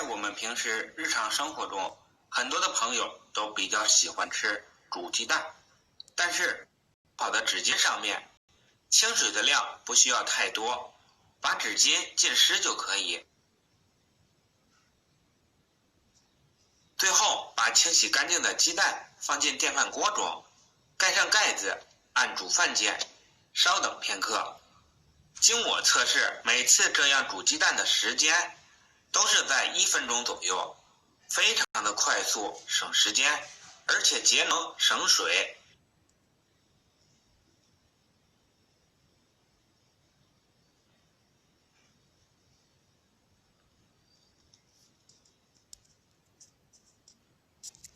在我们平时日常生活中，很多的朋友都比较喜欢吃煮鸡蛋，但是跑到纸巾上面，清水的量不需要太多，把纸巾浸湿就可以。最后把清洗干净的鸡蛋放进电饭锅中，盖上盖子，按煮饭键，稍等片刻。经我测试，每次这样煮鸡蛋的时间都是在1分钟左右，非常的快速，省时间，而且节能省水。